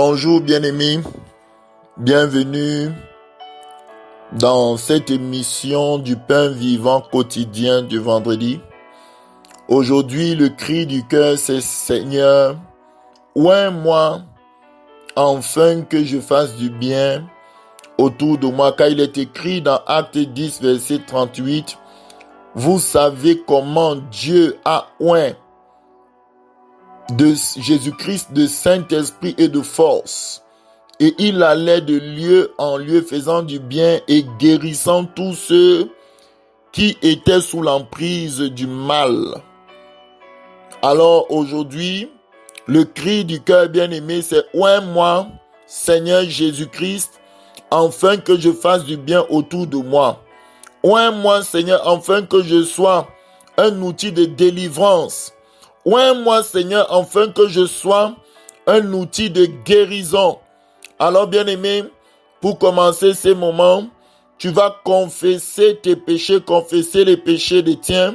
Bonjour bien-aimés, bienvenue dans cette émission du pain vivant quotidien du vendredi. Aujourd'hui, le cri du cœur, c'est Seigneur, oins-moi afin que je fasse du bien autour de moi. Car il est écrit dans Acte 10, verset 38, vous savez comment Dieu a oint de Jésus-Christ de Saint-Esprit et de force. Et il allait de lieu en lieu faisant du bien et guérissant tous ceux qui étaient sous l'emprise du mal. Alors aujourd'hui, le cri du cœur bien-aimé, c'est « Oins-moi, Seigneur Jésus-Christ, afin que je fasse du bien autour de moi. Oins-moi, Seigneur, afin que je sois un outil de délivrance. Oins-moi, Seigneur, afin que je sois un outil de guérison. » Alors, bien-aimé, pour commencer ces moments, tu vas confesser tes péchés, confesser les péchés des tiens,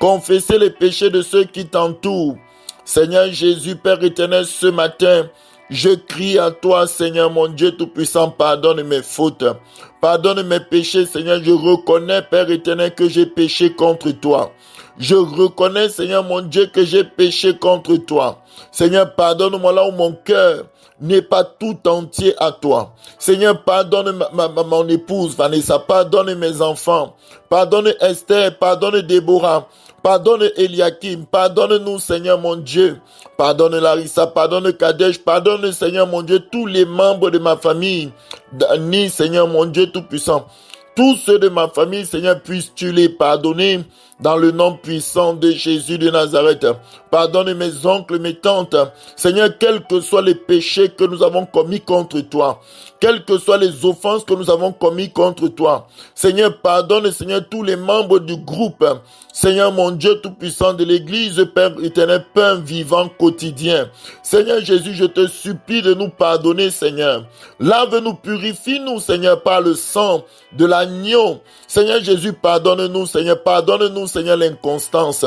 confesser les péchés de ceux qui t'entourent. Seigneur Jésus, Père éternel, ce matin, je crie à toi, Seigneur mon Dieu Tout-Puissant, pardonne mes fautes, pardonne mes péchés, Seigneur. Je reconnais, Père éternel, que j'ai péché contre toi. Je reconnais, Seigneur mon Dieu, que j'ai péché contre toi. Seigneur, pardonne-moi là où mon cœur n'est pas tout entier à toi. Seigneur, pardonne mon épouse Vanessa, pardonne mes enfants, pardonne Esther, pardonne Déborah, pardonne Eliakim, pardonne-nous, Seigneur mon Dieu. Pardonne Larissa, pardonne Kadesh, pardonne, Seigneur mon Dieu, tous les membres de ma famille, Dani, Seigneur mon Dieu Tout-Puissant. Tous ceux de ma famille, Seigneur, puisses-tu les pardonner dans le nom puissant de Jésus de Nazareth. Pardonne mes oncles, mes tantes. Seigneur, quels que soient les péchés que nous avons commis contre toi, quelles que soient les offenses que nous avons commis contre toi. Seigneur, pardonne, Seigneur, tous les membres du groupe. Seigneur, mon Dieu Tout-Puissant de l'Église, Père éternel, pain vivant quotidien. Seigneur Jésus, je te supplie de nous pardonner, Seigneur. Lave-nous, purifie-nous, Seigneur, par le sang de l'agneau. Seigneur Jésus, pardonne-nous, Seigneur, l'inconstance.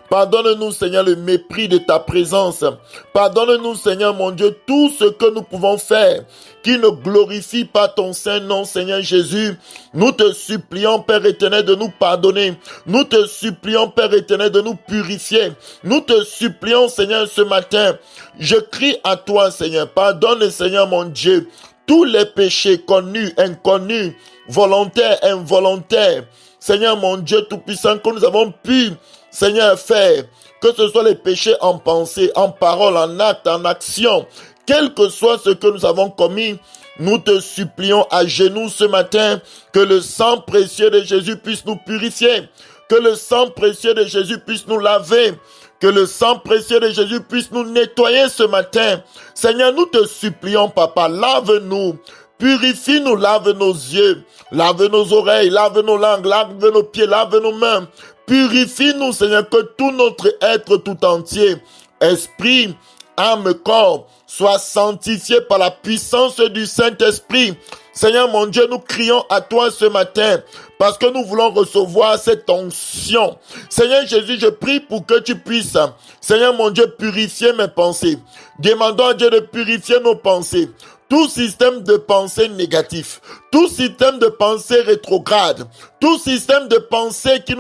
Pardonne-nous, Seigneur, le mépris de ta présence. Pardonne-nous, Seigneur, mon Dieu, tout ce que nous pouvons faire qui ne glorifie pas ton saint nom, Seigneur Jésus. Nous te supplions, Père éternel, de nous pardonner. Nous te supplions, Père éternel, de nous purifier. Nous te supplions, Seigneur, ce matin. Je crie à toi, Seigneur. Pardonne, Seigneur, mon Dieu, tous les péchés connus, inconnus, volontaires, involontaires. Seigneur, mon Dieu Tout-Puissant, que nous avons pu, Seigneur, faire. Que ce soit les péchés en pensée, en parole, en acte, en action. Quel que soit ce que nous avons commis, nous te supplions à genoux ce matin que le sang précieux de Jésus puisse nous purifier, que le sang précieux de Jésus puisse nous laver, que le sang précieux de Jésus puisse nous nettoyer ce matin. Seigneur, nous te supplions, Papa, lave-nous, purifie-nous, lave nos yeux, lave nos oreilles, lave nos langues, lave nos pieds, lave nos mains. Purifie-nous, Seigneur, que tout notre être tout entier, esprit, âme, corps, soit sanctifié par la puissance du Saint-Esprit. Seigneur mon Dieu, nous crions à toi ce matin parce que nous voulons recevoir cette onction. Seigneur Jésus, je prie pour que tu puisses, Seigneur mon Dieu, purifier mes pensées. Demandons à Dieu de purifier nos pensées. Tout système de pensée négatif, tout système de pensée rétrograde, tout système de pensée qui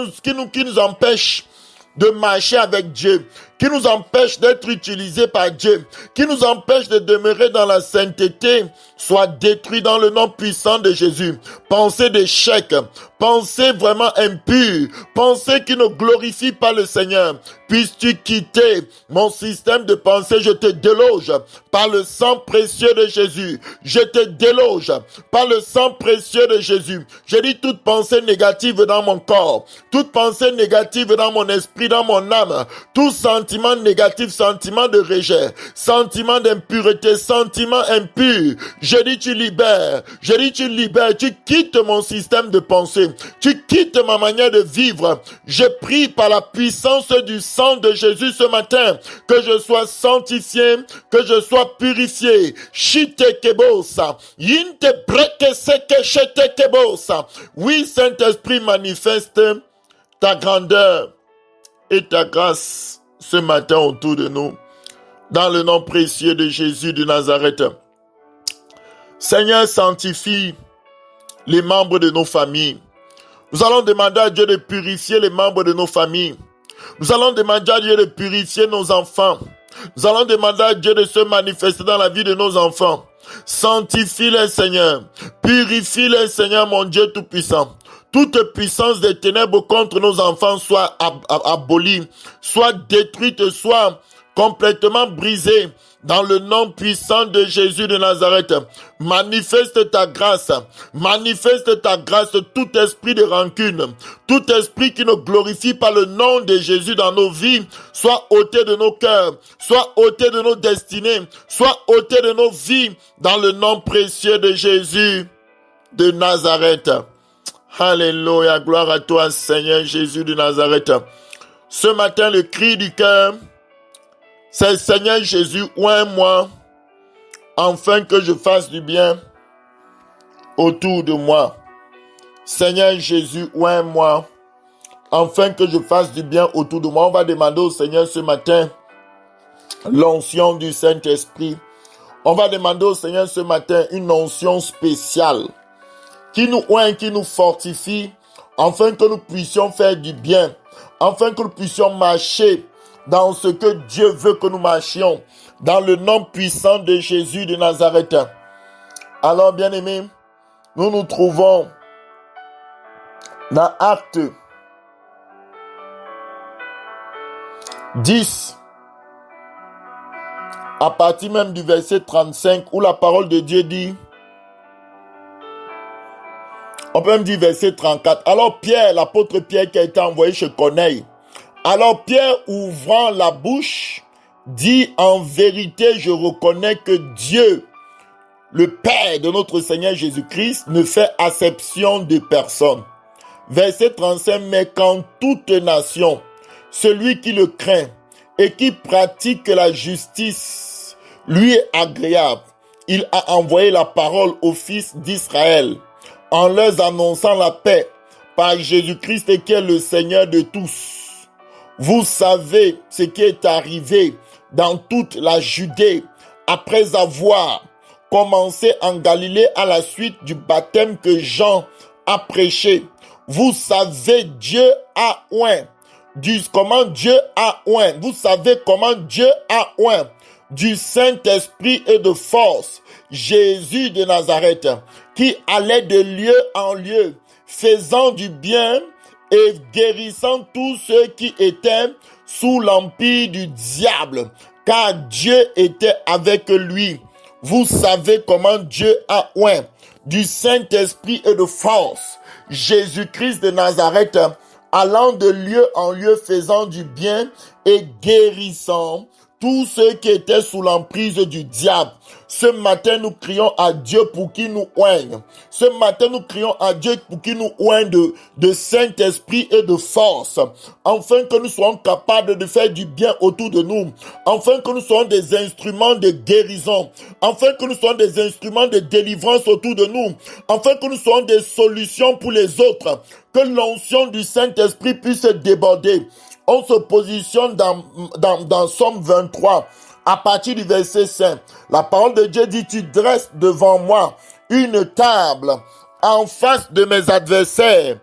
nous empêche de marcher avec Dieu, qui nous empêche d'être utilisés par Dieu, qui nous empêche de demeurer dans la sainteté, soit détruit dans le nom puissant de Jésus. Pensée d'échec, pensée vraiment impure, pensée qui ne glorifie pas le Seigneur. Puisses-tu quitter mon système de pensée, je te déloge par le sang précieux de Jésus. Je te déloge par le sang précieux de Jésus. Je dis toute pensée négative dans mon corps, toute pensée négative dans mon esprit, dans mon âme, tout sentiment négatif, sentiment de rejet, sentiment d'impureté, sentiment impur. Je dis tu libères, tu quittes mon système de pensée, tu quittes ma manière de vivre. Je prie par la puissance du sang de Jésus ce matin, que je sois sanctifié, que je sois purifié. Shite kebosa, yinte breke seke shete kebosa. Oui, Saint-Esprit, manifeste ta grandeur et ta grâce ce matin autour de nous. Dans le nom précieux de Jésus de Nazareth. Seigneur, sanctifie les membres de nos familles. Nous allons demander à Dieu de purifier les membres de nos familles. Nous allons demander à Dieu de purifier nos enfants. Nous allons demander à Dieu de se manifester dans la vie de nos enfants. Sanctifie-les, Seigneur. Purifie-les, Seigneur, mon Dieu Tout-Puissant. Toute puissance des ténèbres contre nos enfants soit abolie, soit détruite, soit complètement brisée. Dans le nom puissant de Jésus de Nazareth, manifeste ta grâce, tout esprit de rancune, tout esprit qui ne glorifie pas le nom de Jésus dans nos vies, soit ôté de nos cœurs, soit ôté de nos destinées, soit ôté de nos vies, dans le nom précieux de Jésus de Nazareth. Alléluia, gloire à toi Seigneur Jésus de Nazareth. Ce matin, le cri du cœur, c'est Seigneur Jésus, oins-moi, afin que je fasse du bien autour de moi. Seigneur Jésus, oins-moi, afin que je fasse du bien autour de moi. On va demander au Seigneur ce matin l'onction du Saint-Esprit. On va demander au Seigneur ce matin une onction spéciale qui nous oint, qui nous fortifie, afin que nous puissions faire du bien, afin que nous puissions marcher dans ce que Dieu veut que nous marchions, dans le nom puissant de Jésus de Nazareth. Alors, bien-aimés, nous nous trouvons dans Actes 10, à partir même du verset 35, où la parole de Dieu dit, on peut même dire verset 34, alors Pierre, l'apôtre Pierre qui a été envoyé chez Corneille, alors Pierre, ouvrant la bouche, dit, en vérité, je reconnais que Dieu, le Père de notre Seigneur Jésus-Christ, ne fait acception de personne. Verset 35, mais qu'en toute nation, celui qui le craint et qui pratique la justice, lui est agréable. Il a envoyé la parole aux fils d'Israël, en leur annonçant la paix par Jésus-Christ qui est le Seigneur de tous. Vous savez ce qui est arrivé dans toute la Judée après avoir commencé en Galilée à la suite du baptême que Jean a prêché. Vous savez Dieu a oint. Comment Dieu a oint. Vous savez comment Dieu a oint du Saint-Esprit et de force Jésus de Nazareth, qui allait de lieu en lieu, faisant du bien et guérissant tous ceux qui étaient sous l'empire du diable, car Dieu était avec lui. Vous savez comment Dieu a oint du Saint-Esprit et de force Jésus-Christ de Nazareth, allant de lieu en lieu, faisant du bien et guérissant tous ceux qui étaient sous l'emprise du diable. Ce matin, nous crions à Dieu pour qu'il nous oigne. Ce matin, nous crions à Dieu pour qu'il nous oigne de Saint-Esprit et de force, afin que nous soyons capables de faire du bien autour de nous, afin que nous soyons des instruments de guérison, afin que nous soyons des instruments de délivrance autour de nous, afin que nous soyons des solutions pour les autres, que l'onction du Saint-Esprit puisse déborder. On se positionne dans Somme 23, à partir du verset 5. La parole de Dieu dit, tu dresses devant moi une table en face de mes adversaires,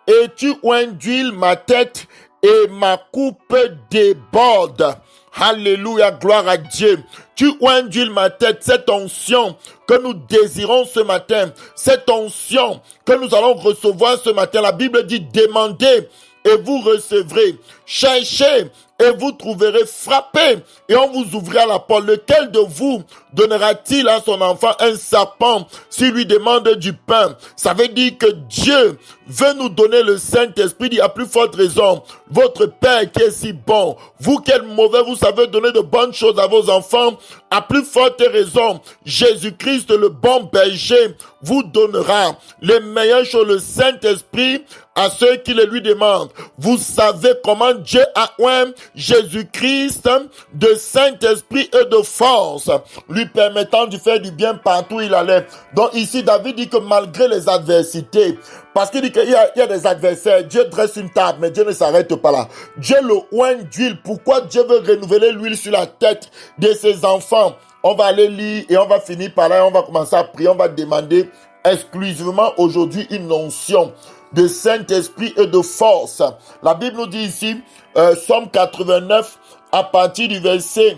et tu oins d'huile ma tête, et ma coupe déborde. Alléluia, gloire à Dieu. Tu oins d'huile ma tête, cette onction que nous désirons ce matin, cette onction que nous allons recevoir ce matin. La Bible dit, demandez et vous recevrez. Cherchez et vous trouverez. Frappez et on vous ouvrira la porte. Lequel de vous donnera-t-il à son enfant un serpent s'il lui demande du pain? Ça veut dire que Dieu veut nous donner le Saint-Esprit. Il y a plus forte raison. Votre Père qui est si bon, vous qui êtes mauvais, vous savez donner de bonnes choses à vos enfants. À plus forte raison, Jésus-Christ, le bon berger, vous donnera les meilleures choses, le Saint-Esprit, à ceux qui le lui demandent. Vous savez comment Dieu a oint Jésus-Christ de Saint-Esprit et de force, lui permettant de faire du bien partout où il allait. Donc ici, David dit que malgré les adversités, parce qu'il dit qu'il y a des adversaires, Dieu dresse une table, mais Dieu ne s'arrête pas là. Dieu le oint d'huile. Pourquoi Dieu veut renouveler l'huile sur la tête de ses enfants? On va aller lire et on va finir par là et on va commencer à prier. On va demander exclusivement aujourd'hui une onction de Saint-Esprit et de force. La Bible nous dit ici, Psaume 89, à partir du verset,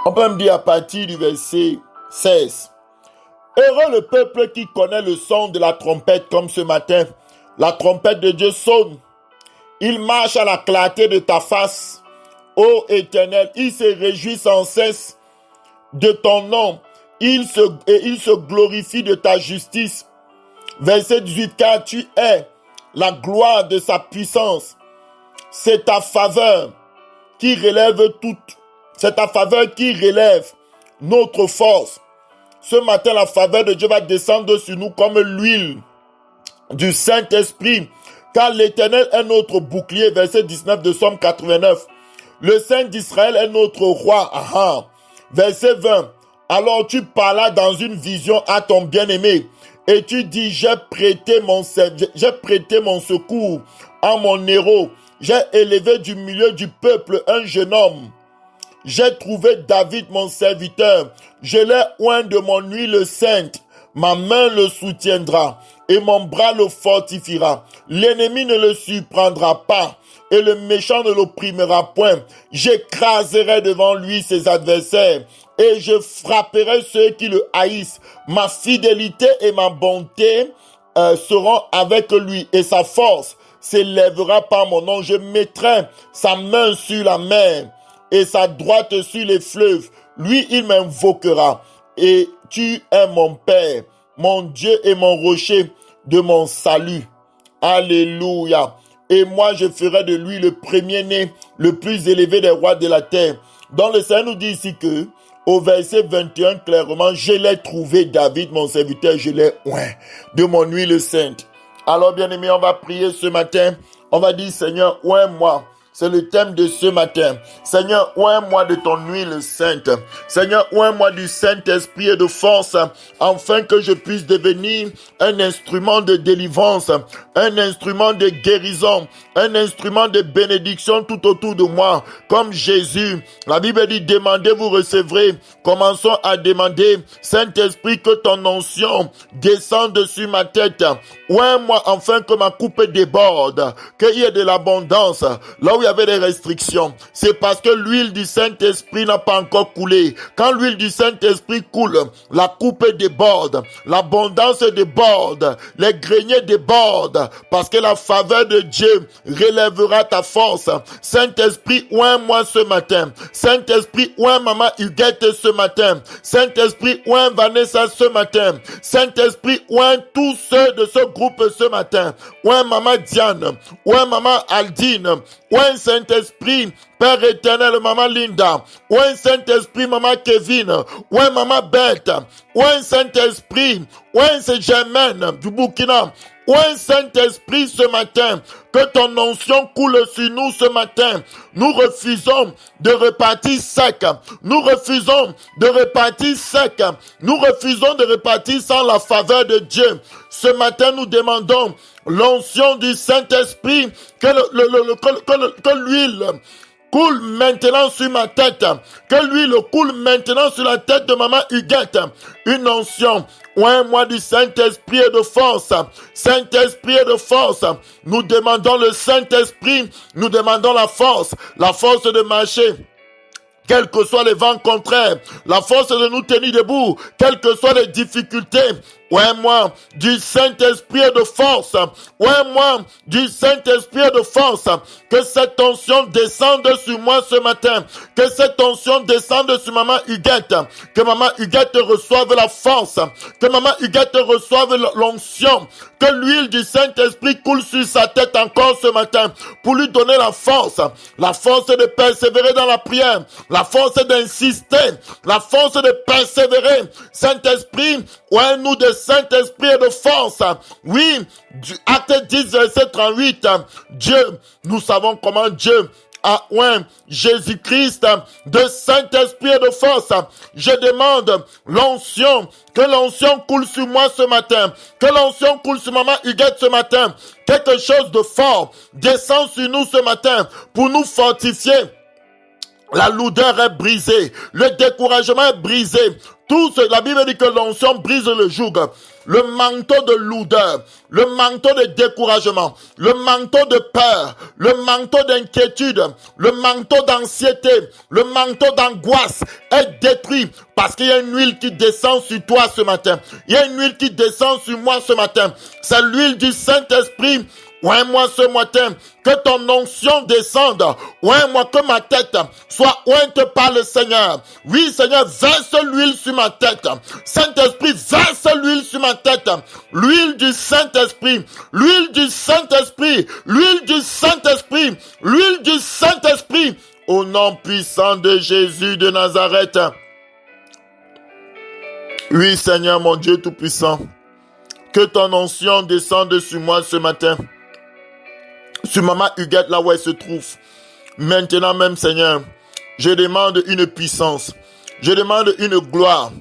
on peut me dire à partir du verset 16. Heureux le peuple qui connaît le son de la trompette comme ce matin. La trompette de Dieu sonne. Il marche à la clarté de ta face, ô Éternel. Il se réjouit sans cesse de ton nom. Il se glorifie de ta justice. Verset 18, car tu es la gloire de sa puissance. C'est ta faveur qui relève toute. C'est ta faveur qui relève notre force. Ce matin, la faveur de Dieu va descendre sur nous comme l'huile du Saint-Esprit. Car l'Éternel est notre bouclier. Verset 19 de Psaume 89. Le Saint d'Israël est notre roi. Aha. Verset 20. Alors tu parlas dans une vision à ton bien-aimé. Et tu dis, j'ai prêté mon secours à mon héros. J'ai élevé du milieu du peuple un jeune homme. J'ai trouvé David mon serviteur. Je l'ai oint de mon huile sainte. Ma main le soutiendra et mon bras le fortifiera. L'ennemi ne le surprendra pas et le méchant ne l'opprimera point. J'écraserai devant lui ses adversaires et je frapperai ceux qui le haïssent. Ma fidélité et ma bonté seront avec lui et sa force s'élèvera par mon nom. Je mettrai sa main sur la mer et sa droite sur les fleuves. Lui, il m'invoquera. Et tu es mon Père, mon Dieu et mon rocher de mon salut. Alléluia. Et moi, je ferai de lui le premier-né, le plus élevé des rois de la terre. Dans le Seigneur nous dit ici que, au verset 21, clairement, je l'ai trouvé, David, mon serviteur, je l'ai oint de mon huile sainte. Alors, bien-aimés, on va prier ce matin. On va dire, Seigneur, oint-moi. C'est le thème de ce matin. Seigneur, oint-moi de ton huile sainte. Seigneur, oint-moi du Saint-Esprit et de force, afin que je puisse devenir un instrument de délivrance, un instrument de guérison, un instrument de bénédiction tout autour de moi, comme Jésus. La Bible dit, demandez, vous recevrez. Commençons à demander, Saint-Esprit, que ton onction descende sur ma tête. Oint-moi afin que ma coupe déborde, qu'il y ait de l'abondance. Là où il y avait des restrictions, c'est parce que l'huile du Saint-Esprit n'a pas encore coulé. Quand l'huile du Saint-Esprit coule, la coupe déborde, l'abondance déborde, les greniers débordent, parce que la faveur de Dieu relèvera ta force. Saint-Esprit, oint-moi ce matin. Saint-Esprit, oint maman Huguette ce matin. Saint-Esprit, oint Vanessa ce matin. Saint-Esprit, oint tous ceux de ce groupe ce matin. Oint maman Diane, oint maman Aldine, oint Saint-Esprit, Père éternel, maman Linda, oint Saint-Esprit, maman Kevin, oint maman Beth, oint Saint-Esprit, oint Germaine du Burkina, oint Saint-Esprit ce matin, que ton onction coule sur nous ce matin. Nous refusons de repartir sec. Nous refusons de repartir sec. Nous refusons de repartir sans la faveur de Dieu. Ce matin, nous demandons l'onction du Saint-Esprit, que l'huile coule maintenant sur ma tête, que l'huile coule maintenant sur la tête de maman Huguette. Une onction, oint-moi du Saint-Esprit et de force. Saint-Esprit et de force. Nous demandons le Saint-Esprit, nous demandons la force de marcher. Quels que soient les vents contraires, la force de nous tenir debout, quelles que soient les difficultés. Oint-moi du Saint-Esprit et de force. Oint-moi du Saint-Esprit et de force. Que cette onction descende sur moi ce matin. Que cette onction descende sur maman Huguette. Que maman Huguette reçoive la force. Que maman Huguette reçoive l'onction. Que l'huile du Saint-Esprit coule sur sa tête encore ce matin pour lui donner la force. La force de persévérer dans la prière. La force d'insister. La force de persévérer. Saint-Esprit, oint-nous de Saint-Esprit et de force. Oui, Acte 10, verset 38. Dieu, nous savons comment Dieu a oint Jésus-Christ de Saint-Esprit et de force. Je demande l'onction, que l'onction coule sur moi ce matin, que l'onction coule sur maman Huguette ce matin. Quelque chose de fort descend sur nous ce matin pour nous fortifier La lourdeur est brisée. Le découragement est brisé. La Bible dit que l'onction brise le joug. Le manteau de lourdeur, le manteau de découragement, le manteau de peur, le manteau d'inquiétude, le manteau d'anxiété, le manteau d'angoisse est détruit parce qu'il y a une huile qui descend sur toi ce matin. Il y a une huile qui descend sur moi ce matin. C'est l'huile du Saint-Esprit. Oins-moi ce matin, que ton onction descende. Oins-moi, que ma tête soit ointe par le Seigneur. Oui, Seigneur, verse l'huile sur ma tête. Saint-Esprit, verse l'huile sur ma tête. L'huile du Saint-Esprit, l'huile du Saint-Esprit, l'huile du Saint-Esprit, l'huile du Saint-Esprit. Au nom puissant de Jésus de Nazareth. Oui, Seigneur, mon Dieu Tout-Puissant, que ton onction descende sur moi ce matin. Sur maman Huguette, là où elle se trouve. Maintenant même, Seigneur, je demande une puissance. Je demande une gloire.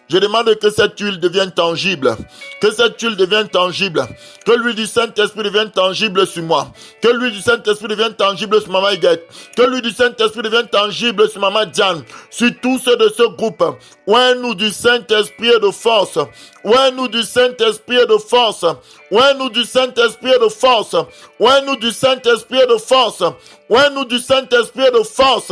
Je demande que cette huile devienne tangible. Que cette huile devienne tangible. Que l'huile du Saint-Esprit devienne tangible sur moi. Que l'huile du Saint-Esprit devienne tangible sur maman Huguette. Que l'huile du Saint-Esprit devienne tangible sur maman Diane. Sur tous ceux de ce groupe. Oins-nous du Saint-Esprit et de force. Oins-nous du Saint-Esprit et de force. Oins-nous du Saint-Esprit et de force. Oins-nous du Saint-Esprit et de force. Oins-nous du Saint-Esprit et de force.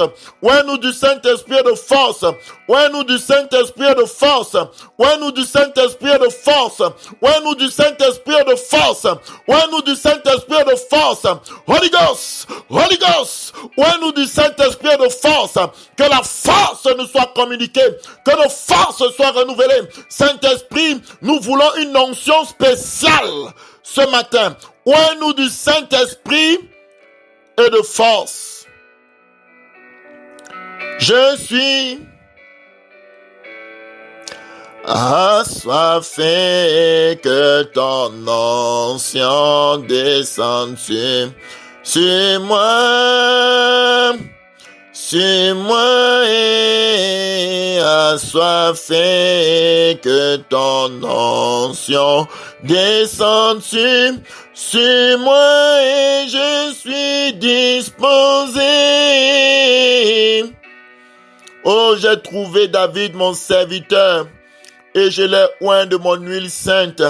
Oins-nous du Saint-Esprit et de force. Oins-nous du Saint-Esprit et de force. Oins-nous du Saint-Esprit et de force. Oins-nous du Saint-Esprit et de force. Oins-nous du Saint-Esprit et de force. Holy Ghost, Holy Ghost. Oins-nous du Saint-Esprit et de force. Que la force nous soit communiquée. Que nos forces soient renouvelées. Saint-Esprit, nous voulons une onction spéciale ce matin. Oins-nous du Saint-Esprit et de force. Je suis assoiffé, que ton onction descende sur moi. Sur moi et assoiffé, que ton onction descende sur moi et je suis disposé. Oh, j'ai trouvé David mon serviteur et je l'ai oint de mon huile sainte.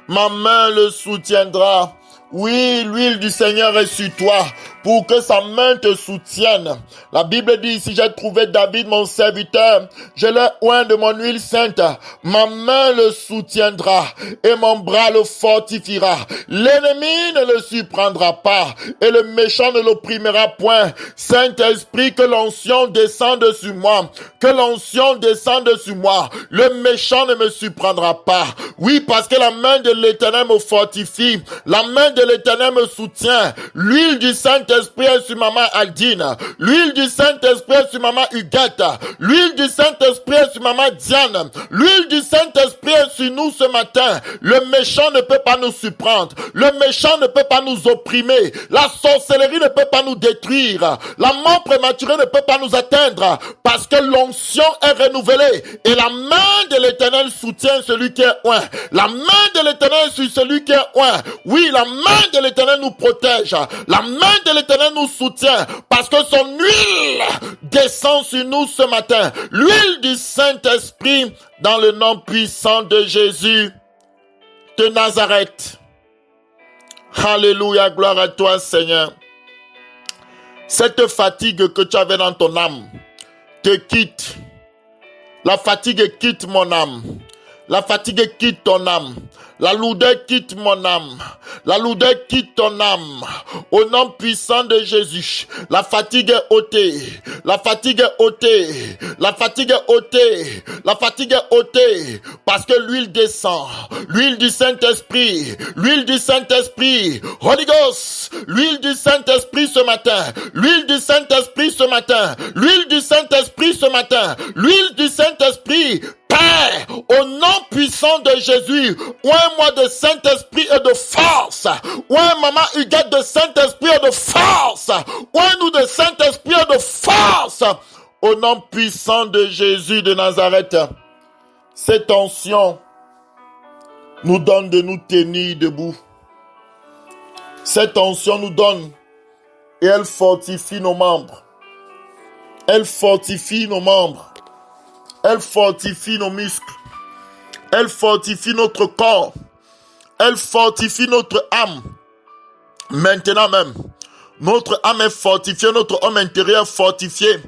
Ma main le soutiendra. Oui, l'huile du Seigneur est sur toi pour que sa main te soutienne. La Bible dit, si j'ai trouvé David mon serviteur, je l'ai oint de mon huile sainte. Ma main le soutiendra et mon bras le fortifiera. L'ennemi ne le surprendra pas et le méchant ne l'opprimera point. Saint-Esprit, que l'onction descende sur moi. Que l'onction descende sur moi. Le méchant ne me surprendra pas. Oui, parce que la main de l'Éternel me fortifie. La main de l'Éternel me soutient. L'huile du Saint-Esprit est sur maman Aldine. L'huile du Saint-Esprit est sur maman Huguette. L'huile du Saint-Esprit est sur maman Diane. L'huile du Saint-Esprit est sur nous ce matin. Le méchant ne peut pas nous surprendre. Le méchant ne peut pas nous opprimer. La sorcellerie ne peut pas nous détruire. La mort prématurée ne peut pas nous atteindre. Parce que l'onction est renouvelée. Et la main de l'Éternel soutient celui qui est oint. La main de l'Éternel est sur celui qui est oint. Oui, la main de l'Éternel nous protège. La main de l'Éternel nous soutient parce que son huile descend sur nous ce matin. L'huile du Saint-Esprit dans le nom puissant de Jésus de Nazareth. Alléluia, gloire à toi Seigneur. Cette fatigue que tu avais dans ton âme te quitte. La fatigue quitte mon âme. La fatigue quitte ton âme. La lourdeur quitte mon âme. La lourdeur quitte ton âme. Au nom puissant de Jésus. La fatigue est ôtée. La fatigue est ôtée. La fatigue est ôtée. La fatigue est ôtée. Parce que l'huile descend. L'huile du Saint-Esprit. L'huile du Saint-Esprit. Holy Ghost. L'huile du Saint-Esprit ce matin. L'huile du Saint-Esprit ce matin. L'huile du Saint-Esprit ce matin. L'huile du Saint-Esprit. Père, au nom puissant de Jésus, oins-moi de Saint-Esprit et de force. Oins maman Huguette de Saint-Esprit et de force. Oins-nous de Saint-Esprit et de force. Au nom puissant de Jésus de Nazareth. Cette onction nous donne de nous tenir debout. Cette onction nous donne et elle fortifie nos membres. Elle fortifie nos membres. Elle fortifie nos muscles. Elle fortifie notre corps. Elle fortifie notre âme. Maintenant même, notre âme est fortifiée, notre homme intérieur fortifié.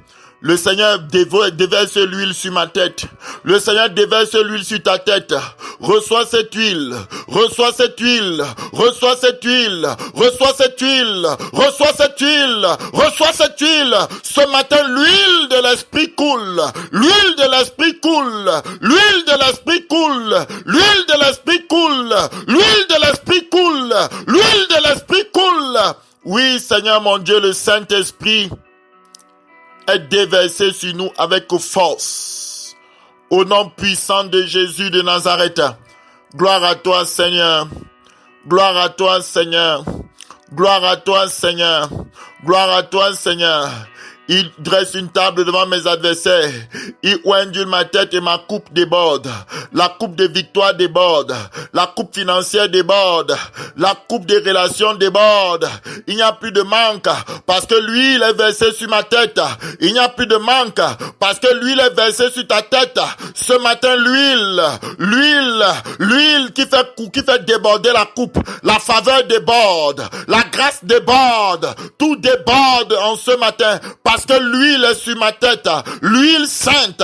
Le Seigneur déverse l'huile sur ma tête. Le Seigneur déverse l'huile sur ta tête. Reçois cette huile. Reçois cette huile. Reçois cette huile. Reçois cette huile. Reçois cette huile. Reçois cette huile. Ce matin, l'huile de l'esprit coule. L'huile de l'esprit coule. L'huile de l'esprit coule. L'huile de l'esprit coule. L'huile de l'esprit coule. L'huile de l'esprit coule. Oui, Seigneur mon Dieu, le Saint-Esprit est déversé sur nous avec force. Au nom puissant de Jésus de Nazareth. Gloire à toi, Seigneur. Gloire à toi, Seigneur. Gloire à toi, Seigneur. Gloire à toi, Seigneur. Il dresse une table devant mes adversaires. Il oindule ma tête et ma coupe déborde. La coupe de victoire déborde. La coupe financière déborde. La coupe des relations déborde. Il n'y a plus de manque parce que l'huile est versée sur ma tête. Il n'y a plus de manque parce que l'huile est versée sur ta tête. Ce matin, l'huile qui fait déborder la coupe. La faveur déborde. La grâce déborde. Tout déborde en ce matin. Parce que l'huile est sur ma tête, l'huile sainte,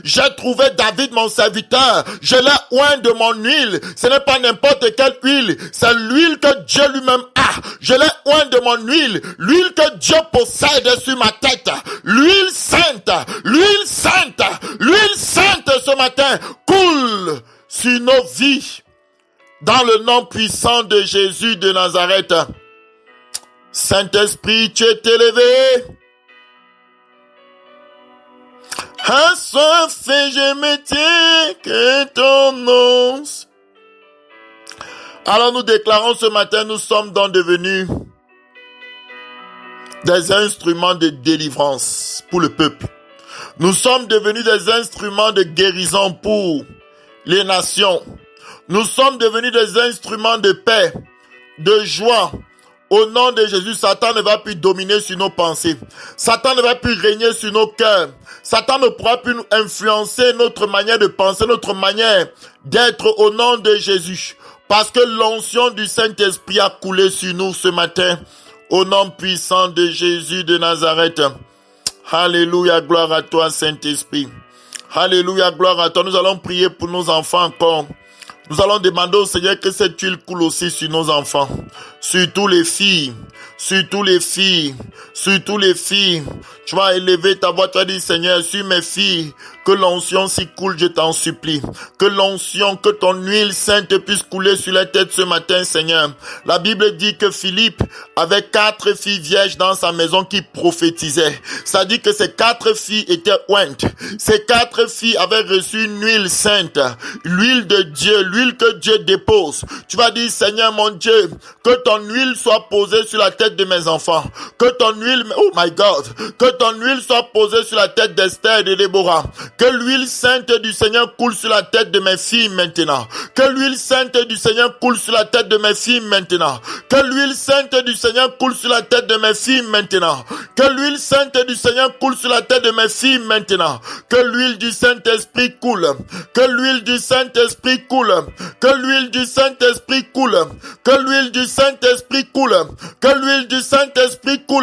j'ai trouvé David mon serviteur, je l'ai oint de mon huile, ce n'est pas n'importe quelle huile, c'est l'huile que Dieu lui-même a, je l'ai oint de mon huile, l'huile que Dieu possède sur ma tête, l'huile sainte ce matin coule sur nos vies, dans le nom puissant de Jésus de Nazareth. Saint-Esprit, tu es élevé. Assoiffé, je me tiens que ton nom. Alors nous déclarons ce matin, nous sommes donc devenus des instruments de délivrance pour le peuple. Nous sommes devenus des instruments de guérison pour les nations. Nous sommes devenus des instruments de paix, de joie. Au nom de Jésus, Satan ne va plus dominer sur nos pensées. Satan ne va plus régner sur nos cœurs. Satan ne pourra plus nous influencer notre manière de penser, notre manière d'être au nom de Jésus. Parce que l'onction du Saint-Esprit a coulé sur nous ce matin. Au nom puissant de Jésus de Nazareth. Alléluia, gloire à toi, Saint-Esprit. Alléluia, gloire à toi. Nous allons prier pour nos enfants encore. Nous allons demander au Seigneur que cette huile coule aussi sur nos enfants, surtout les filles, surtout les filles, surtout les filles. Tu vas élever ta voix, tu vas dire, Seigneur, sur mes filles, que l'onction s'y coule, je t'en supplie. Que l'onction, que ton huile sainte puisse couler sur la tête ce matin, Seigneur. La Bible dit que Philippe avait 4 filles vierges dans sa maison qui prophétisaient. Ça dit que ces 4 filles étaient ointes. Ces 4 filles avaient reçu une huile sainte, l'huile de Dieu, l'huile que Dieu dépose. Tu vas dire, Seigneur mon Dieu, que ton huile soit posée sur la tête de mes enfants. Que ton huile, oh my God, que ton huile soit posée sur la tête d'Esther et de Déborah. Que l'huile sainte du Seigneur coule sur la tête de mes filles maintenant. Que l'huile sainte du Seigneur coule sur la tête de mes filles maintenant. Que l'huile sainte du Seigneur coule sur la tête de mes filles maintenant. Que l'huile sainte du Seigneur coule sur la tête de mes filles maintenant. Que l'huile du Saint-Esprit coule. Que l'huile du Saint-Esprit coule. Que l'huile du Saint-Esprit coule. Que l'huile du Saint-Esprit coule. Que l'huile du Saint-Esprit coule.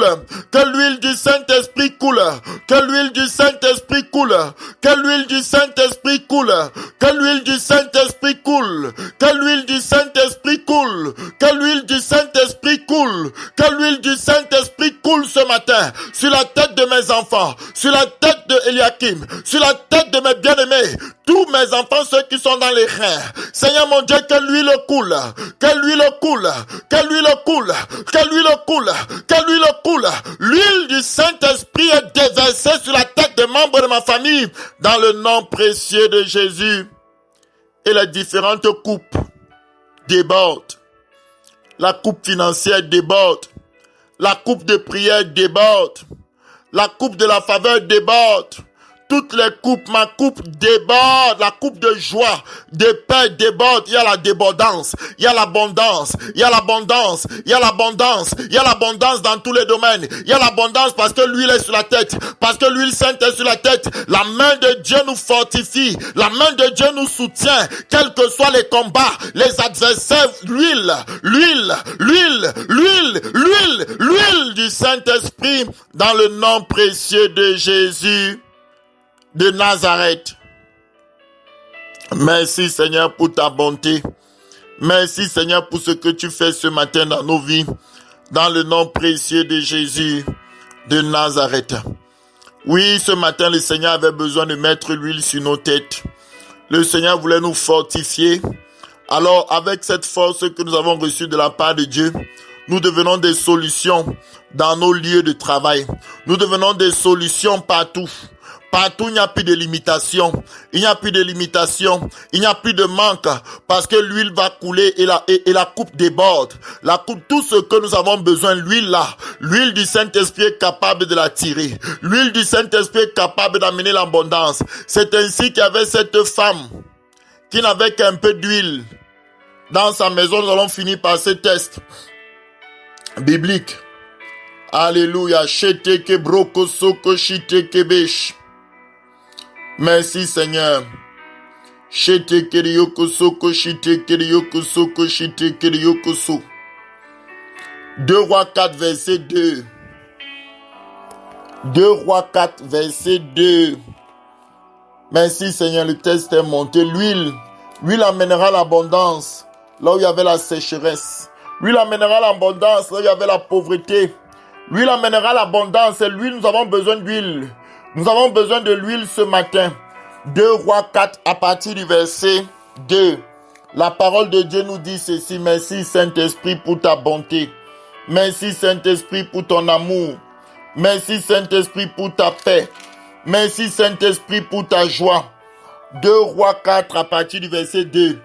Que l'huile du Saint-Esprit coule. Que l'huile du Saint-Esprit coule. Que l'huile du Saint-Esprit coule. Que l'huile du Saint-Esprit coule. Que l'huile du Saint-Esprit coule. Que l'huile du Saint-Esprit coule. Que l'huile du Saint-Esprit coule ce matin sur la tête de mes enfants, sur la tête de Eliakim, sur la tête de mes bien-aimés, tous mes enfants, ceux qui sont dans les reins. Seigneur mon Dieu, que l'huile coule. Que l'huile coule. Que l'huile coule. Que l'huile coule. Que l'huile coule. L'huile du Saint-Esprit est déversée sur la tête des membres de ma famille dans le nom précieux de Jésus. Et les différentes coupes débordent. La coupe financière déborde. La coupe de prière déborde. La coupe de la faveur déborde. toutes les coupes, ma coupe déborde, la coupe de joie, de paix déborde. Il y a la débordance, il y a l'abondance, il y a l'abondance, il y a l'abondance, il y a l'abondance dans tous les domaines. Il y a l'abondance parce que l'huile est sur la tête, parce que l'huile sainte est sur la tête. La main de Dieu nous fortifie, la main de Dieu nous soutient, quels que soient les combats, les adversaires. L'huile du Saint-Esprit dans le nom précieux de Jésus de Nazareth. Merci Seigneur pour ta bonté. Merci Seigneur pour ce que tu fais ce matin dans nos vies. Dans le nom précieux de Jésus de Nazareth. Oui, ce matin le Seigneur avait besoin de mettre l'huile sur nos têtes. Le Seigneur voulait nous fortifier. Alors avec cette force que nous avons reçue de la part de Dieu, nous devenons des solutions dans nos lieux de travail. Nous devenons des solutions partout. Partout, il n'y a plus de limitation. Il n'y a plus de limitation. Il n'y a plus de manque. Parce que l'huile va couler et la coupe déborde. La coupe, tout ce que nous avons besoin, l'huile là. L'huile du Saint-Esprit est capable de la tirer. L'huile du Saint-Esprit est capable d'amener l'abondance. C'est ainsi qu'il y avait cette femme qui n'avait qu'un peu d'huile dans sa maison. Nous allons finir par ce test biblique. Alléluia. Merci Seigneur. 2 Rois 4 verset 2. 2 Rois 4 verset 2. Merci Seigneur, le test est monté. L'huile amènera l'abondance là où il y avait la sécheresse. L'huile amènera l'abondance là où il y avait la pauvreté. L'huile amènera l'abondance. Et l'huile, nous avons besoin d'huile. Nous avons besoin de l'huile ce matin. 2 Rois 4 à partir du verset 2. La parole de Dieu nous dit ceci. Merci Saint-Esprit pour ta bonté. Merci Saint-Esprit pour ton amour. Merci Saint-Esprit pour ta paix. Merci Saint-Esprit pour ta joie. 2 Rois 4 à partir du verset 2.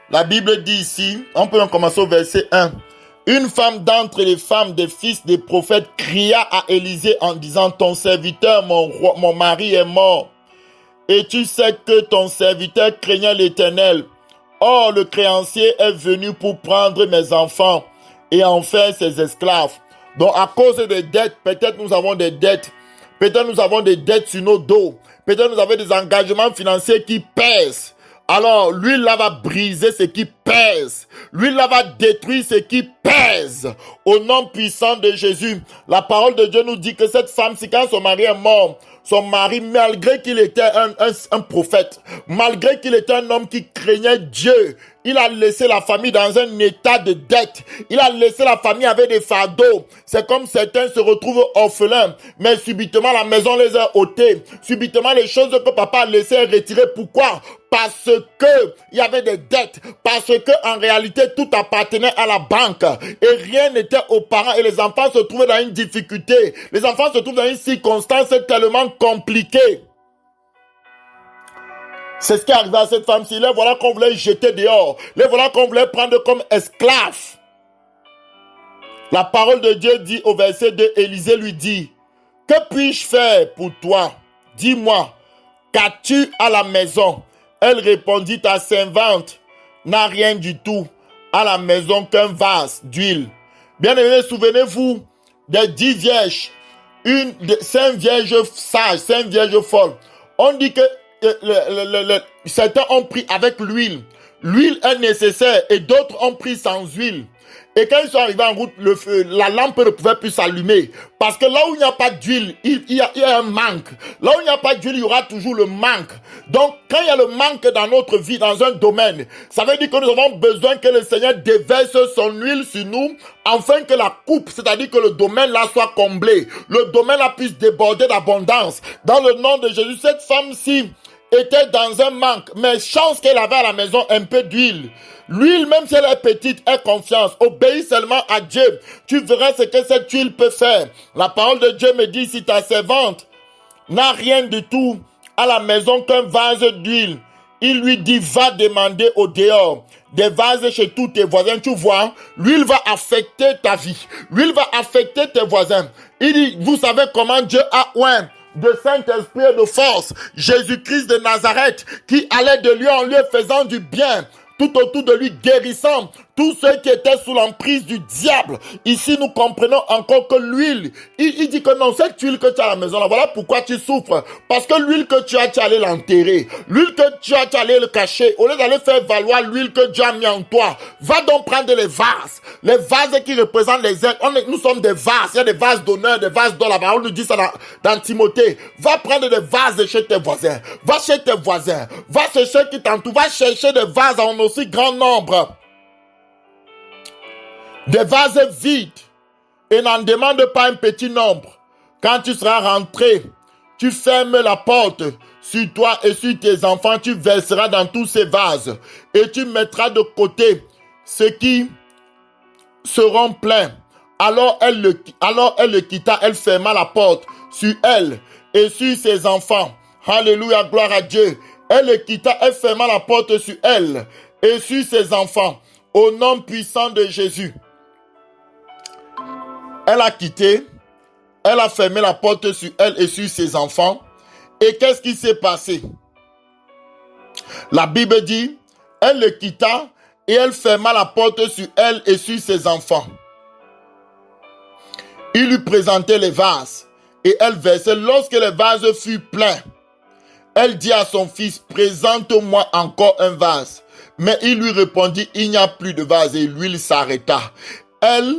La Bible dit ici, on peut en commencer au verset 1. Une femme d'entre les femmes des fils des prophètes cria à Élisée en disant, ton serviteur, mon mari est mort. Et tu sais que ton serviteur craignait l'Éternel. Or, le créancier est venu pour prendre mes enfants et en faire ses esclaves. Donc, à cause des dettes, peut-être nous avons des dettes. Peut-être nous avons des dettes sur nos dos. Peut-être nous avons des engagements financiers qui pèsent. Alors, l'huile là va briser ce qui pèse. L'huile là va détruire ce qui pèse. Au nom puissant de Jésus, la parole de Dieu nous dit que cette femme, si quand son mari est mort, son mari, malgré qu'il était un prophète, malgré qu'il était un homme qui craignait Dieu, il a laissé la famille dans un état de dette. Il a laissé la famille avec des fardeaux. C'est comme certains se retrouvent orphelins, mais subitement la maison les a ôtés. Subitement les choses que papa a laissées retirées. Pourquoi? Parce que il y avait des dettes. Parce que en réalité tout appartenait à la banque et rien n'était aux parents et les enfants se trouvaient dans une difficulté. Les enfants se trouvent dans une circonstance tellement compliquée. C'est ce qui est arrivé à cette femme-ci. Les voilà qu'on voulait jeter dehors. Les voilà qu'on voulait prendre comme esclaves. La parole de Dieu dit au verset 2, Élisée lui dit, que puis-je faire pour toi? Dis-moi, qu'as-tu à la maison? Elle répondit, ta servante n'a rien du tout à la maison qu'un vase d'huile. Bien aimé, souvenez-vous des 10 vierges. 5 vierges sages, 5 vierges folles. On dit que certains ont pris avec l'huile. L'huile est nécessaire et d'autres ont pris sans huile. Et quand ils sont arrivés en route, la lampe ne pouvait plus s'allumer. Parce que là où il n'y a pas d'huile, il y a un manque. Là où il n'y a pas d'huile, il y aura toujours le manque. Donc, quand il y a le manque dans notre vie, dans un domaine, ça veut dire que nous avons besoin que le Seigneur déverse son huile sur nous, afin que la coupe, c'est-à-dire que le domaine là soit comblé. Le domaine là puisse déborder d'abondance. Dans le nom de Jésus, cette femme-ci était dans un manque, mais chance qu'elle avait à la maison un peu d'huile. L'huile, même si elle est petite, aie confiance. Obéis seulement à Dieu. Tu verras ce que cette huile peut faire. La parole de Dieu me dit, si ta servante n'a rien du tout à la maison qu'un vase d'huile, il lui dit, va demander au dehors des vases chez tous tes voisins. Tu vois, l'huile va affecter ta vie. L'huile va affecter tes voisins. Il dit, vous savez comment Dieu a oint de Saint-Esprit et de force. Jésus-Christ de Nazareth qui allait de lieu en lieu faisant du bien, tout autour de lui guérissant tous ceux qui étaient sous l'emprise du diable. Ici, nous comprenons encore que l'huile, il dit que non, cette huile que tu as à la maison, là, voilà pourquoi tu souffres. Parce que l'huile que tu es allé l'enterrer. L'huile que tu es allé le cacher. Au lieu d'aller faire valoir l'huile que Dieu a mis en toi, va donc prendre les vases. Les vases qui représentent les êtres. Nous sommes des vases. Il y a des vases d'honneur, des vases d'or. La parole nous dit ça dans Timothée. Va prendre des vases chez tes voisins. Va chez tes voisins. Va chez ceux qui t'entourent. Va chercher des vases en aussi grand nombre. Des vases vides, et n'en demande pas un petit nombre. Quand tu seras rentré, tu fermes la porte sur toi et sur tes enfants, tu verseras dans tous ces vases, et tu mettras de côté ceux qui seront pleins. Alors elle le quitta, elle ferma la porte sur elle et sur ses enfants. Alléluia, gloire à Dieu. Elle le quitta, elle ferma la porte sur elle et sur ses enfants. Au nom puissant de Jésus. Elle a quitté, elle a fermé la porte sur elle et sur ses enfants. Et qu'est-ce qui s'est passé? La Bible dit, elle le quitta et elle ferma la porte sur elle et sur ses enfants. Il lui présentait les vases et elle versait. Lorsque les vases furent pleins, elle dit à son fils, présente-moi encore un vase. Mais il lui répondit, il n'y a plus de vase, et l'huile s'arrêta. Elle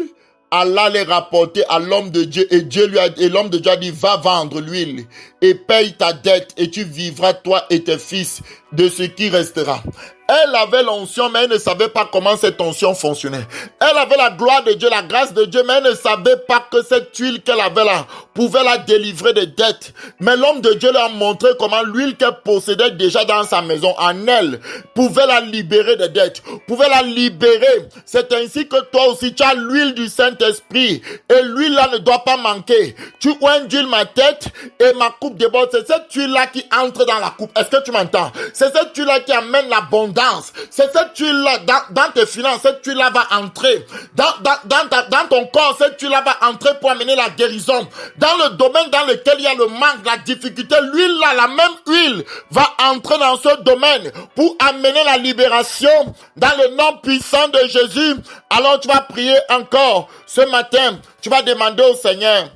alla les rapporter à l'homme de Dieu, et l'homme de Dieu a dit, va vendre l'huile et paye ta dette et tu vivras toi et tes fils de ce qui restera. Elle avait l'onction, mais elle ne savait pas comment cette onction fonctionnait. Elle avait la gloire de Dieu, la grâce de Dieu, mais elle ne savait pas que cette huile qu'elle avait là pouvait la délivrer des dettes. Mais l'homme de Dieu lui a montré comment l'huile qu'elle possédait déjà dans sa maison, en elle, pouvait la libérer des dettes, pouvait la libérer. C'est ainsi que toi aussi, tu as l'huile du Saint-Esprit, et l'huile là ne doit pas manquer. Tu oindules ma tête et ma coupe déborde. C'est cette huile là qui entre dans la coupe. Est-ce que tu m'entends? C'est cette huile là qui amène l'abondance. C'est cette huile-là, dans tes finances, cette huile-là va entrer. Dans ton corps, cette huile-là va entrer pour amener la guérison. Dans le domaine dans lequel il y a le manque, la difficulté, l'huile-là, la même huile, va entrer dans ce domaine pour amener la libération dans le nom puissant de Jésus. Alors tu vas prier encore. Ce matin, tu vas demander au Seigneur,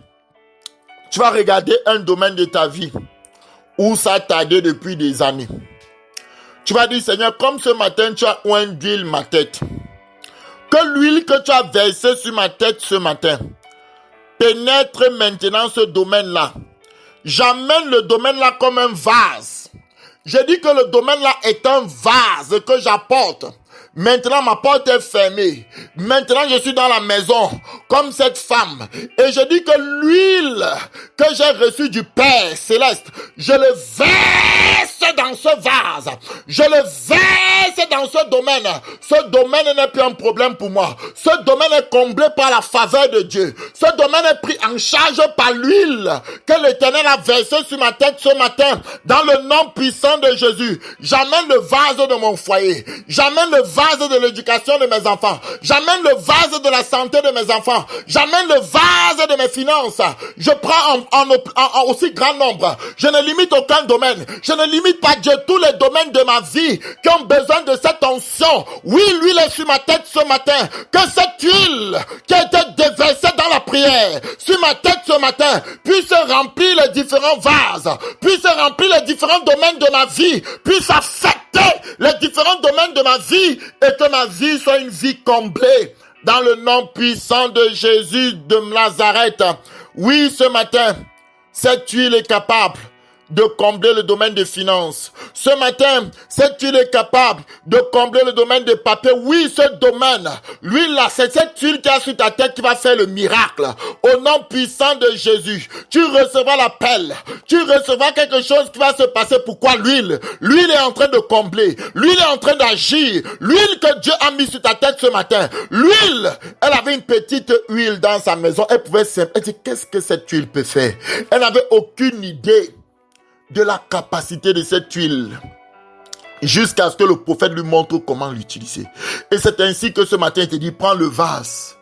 tu vas regarder un domaine de ta vie où ça a tardé depuis des années. Tu vas dire, Seigneur, comme ce matin, tu as oindu ma tête. Que l'huile que tu as versée sur ma tête ce matin pénètre maintenant ce domaine-là. J'amène le domaine-là comme un vase. Je dis que le domaine-là est un vase que j'apporte. Maintenant, ma porte est fermée. Maintenant, je suis dans la maison, comme cette femme. Et je dis que l'huile que j'ai reçue du Père Céleste, je le verse dans ce vase. Je le verse dans ce domaine. Ce domaine n'est plus un problème pour moi. Ce domaine est comblé par la faveur de Dieu. Ce domaine est pris en charge par l'huile que l'Éternel a versée sur ma tête ce matin. Dans le nom puissant de Jésus, j'amène le vase de mon foyer. J'amène le vase de l'éducation de mes enfants. J'amène le vase de la santé de mes enfants. J'amène le vase de mes finances. Je prends en aussi grand nombre. Je ne limite aucun domaine. Je ne limite pas Dieu. Tous les domaines de ma vie qui ont besoin de cette onction. Oui, l'huile est sur ma tête ce matin. Que cette huile qui a été déversée dans la prière sur ma tête ce matin puisse remplir les différents vases, puisse remplir les différents domaines de ma vie, puisse affecter les différents domaines de ma vie et que ma vie soit une vie comblée dans le nom puissant de Jésus de Nazareth. Oui, ce matin, cette huile est capable de combler le domaine des finances. Ce matin, cette huile est capable de combler le domaine des papiers. Oui, ce domaine, l'huile là, c'est cette huile qui est sur ta tête qui va faire le miracle. Au nom puissant de Jésus, tu recevras l'appel. Tu recevras quelque chose qui va se passer. Pourquoi l'huile? L'huile est en train de combler. L'huile est en train d'agir. L'huile que Dieu a mis sur ta tête ce matin. L'huile, elle avait une petite huile dans sa maison. Elle pouvait elle dit, qu'est-ce que cette huile peut faire? Elle n'avait aucune idée de la capacité de cette huile jusqu'à ce que le prophète lui montre comment l'utiliser. Et c'est ainsi que ce matin, il te dit, prends le vase.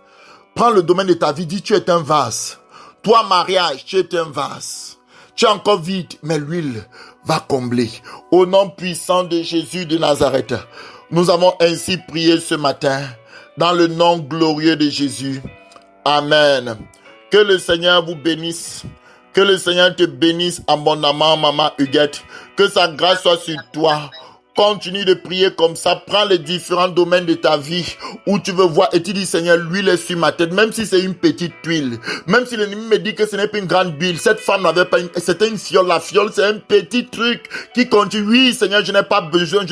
Prends le domaine de ta vie, dis, tu es un vase. Toi, mariage, tu es un vase. Tu es encore vide, mais l'huile va combler. Au nom puissant de Jésus de Nazareth, nous avons ainsi prié ce matin, dans le nom glorieux de Jésus. Amen. Que le Seigneur vous bénisse. Que le Seigneur te bénisse abondamment, maman Huguette. Que sa grâce soit sur toi. Continue de prier comme ça. Prends les différents domaines de ta vie où tu veux voir et tu dis, Seigneur, l'huile est sur ma tête. Même si c'est une petite huile. Même si l'ennemi me dit que ce n'est pas une grande huile. Cette femme n'avait pas c'était une fiole. La fiole, c'est un petit truc qui continue. Oui, Seigneur, je n'ai pas besoin.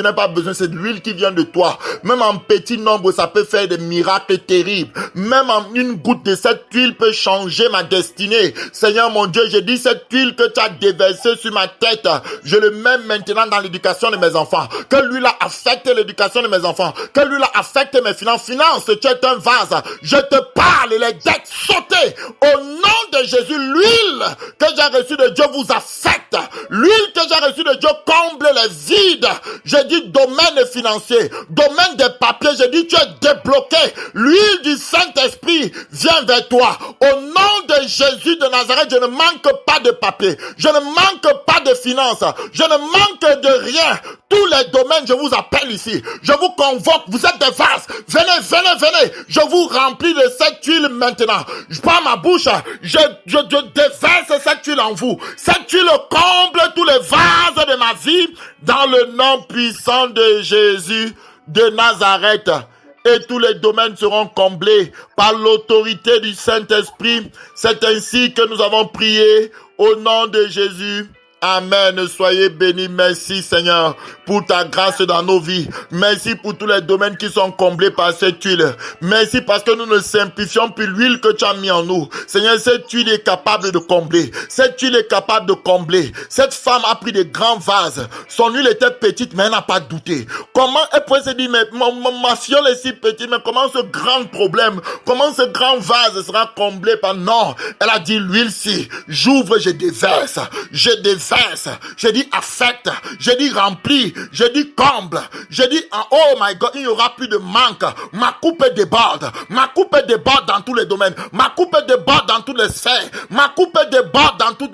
C'est de l'huile qui vient de toi. Même en petit nombre, ça peut faire des miracles terribles. Même en une goutte de cette huile peut changer ma destinée. Seigneur, mon Dieu, je dis cette huile que tu as déversée sur ma tête. Je le mets maintenant dans l'éducation de mes enfants. Que l'huile affecte l'éducation de mes enfants. Que l'huile affecte mes finances. Tu es un vase. Je te parle, les dettes sautées. Au nom de Jésus, l'huile que j'ai reçue de Dieu vous affecte. L'huile que j'ai reçue de Dieu comble les vides. Je dis domaine financier, domaine des papiers. Je dis tu es débloqué. L'huile du Saint-Esprit vient vers toi. Au nom de Jésus de Nazareth, je ne manque pas de papier. Je ne manque pas de finances. Je ne manque de rien. Tous les domaines, je vous appelle ici. Je vous convoque. Vous êtes des vases. Venez. Je vous remplis de cette huile maintenant. Je prends ma bouche. Je déverse cette huile en vous. Cette huile comble tous les vases de ma vie dans le nom puissant de Jésus de Nazareth. Et tous les domaines seront comblés par l'autorité du Saint-Esprit. C'est ainsi que nous avons prié au nom de Jésus. Amen. Soyez bénis. Merci Seigneur pour ta grâce dans nos vies. Merci pour tous les domaines qui sont comblés par cette huile. Merci parce que nous ne simplifions plus l'huile que tu as mis en nous. Seigneur, cette huile est capable de combler. Cette huile est capable de combler. Cette femme a pris des grands vases. Son huile était petite, mais elle n'a pas douté. Comment elle pouvait se dire, mais ma fiole est si petite, mais comment ce grand problème, comment ce grand vase sera comblé par... Non, elle a dit l'huile-ci, j'ouvre, je déverse. Je dis affecte, je dis rempli, je dis comble, je dis oh my God, il n'y aura plus de manque. Ma coupe déborde dans tous les domaines, ma coupe déborde dans toutes les sphères, ma coupe déborde dans tous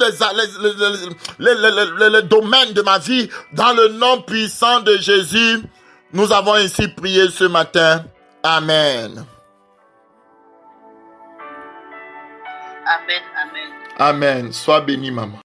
les domaines de ma vie, dans le nom puissant de Jésus. Nous avons ainsi prié ce matin. Amen. Amen, amen. Amen. Sois béni, maman.